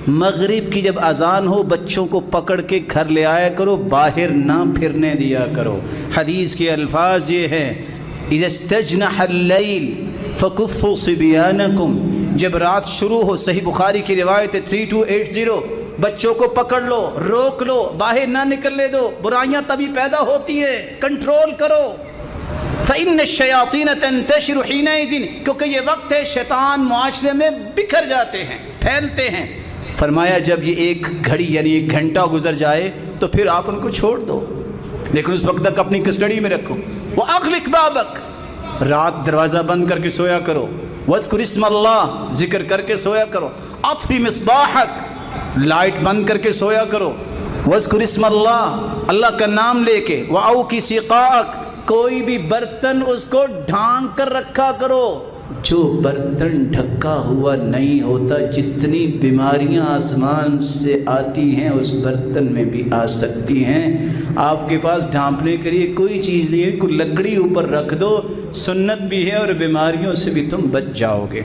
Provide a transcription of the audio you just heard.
مغرب کی جب اذان ہو بچوں کو پکڑ کے گھر لے آیا کرو، باہر نہ پھرنے دیا کرو۔ حدیث کے الفاظ یہ ہیں اذا استجنح اللیل فکفوا صبیانکم، جب رات شروع ہو، صحیح بخاری کی روایت ہے 3280، بچوں کو پکڑ لو، روک لو، باہر نہ نکلنے دو، برائیاں تبھی پیدا ہوتی ہیں، کنٹرول کرو۔ فَإِنَّ الشَّيَاطِينَ تَنْتَشِرُ حِينَئِذٍ، کیونکہ یہ وقت ہے شیطان معاشرے میں بکھر جاتے ہیں، پھیلتے ہیں۔ فرمایا جب یہ ایک گھڑی یعنی ایک گھنٹہ گزر جائے تو پھر آپ ان کو چھوڑ دو، لیکن اس وقت تک اپنی کسٹڈی میں رکھو۔ وَأَغْلِقْ بَابَكَ، رات دروازہ بند کر کے سویا کرو۔ وَاذْكُرِ اسْمَ اللَّهِ، ذکر کر کے سویا کرو۔ اطفِ مصباحک، لائٹ بند کر کے سویا کرو۔ وَاذْكُرِ اسْمَ اللَّهِ، اللہ کا نام لے کے۔ وَأَوْقِ سِقَاءَكَ، کوئی بھی برتن اس کو ڈھانک کر رکھا کرو۔ جو برتن ڈھکا ہوا نہیں ہوتا، جتنی بیماریاں آسمان سے آتی ہیں اس برتن میں بھی آ سکتی ہیں۔ آپ کے پاس ڈھانپنے کے لیے کوئی چیز نہیں ہے، کوئی لکڑی اوپر رکھ دو، سنت بھی ہے اور بیماریوں سے بھی تم بچ جاؤ گے۔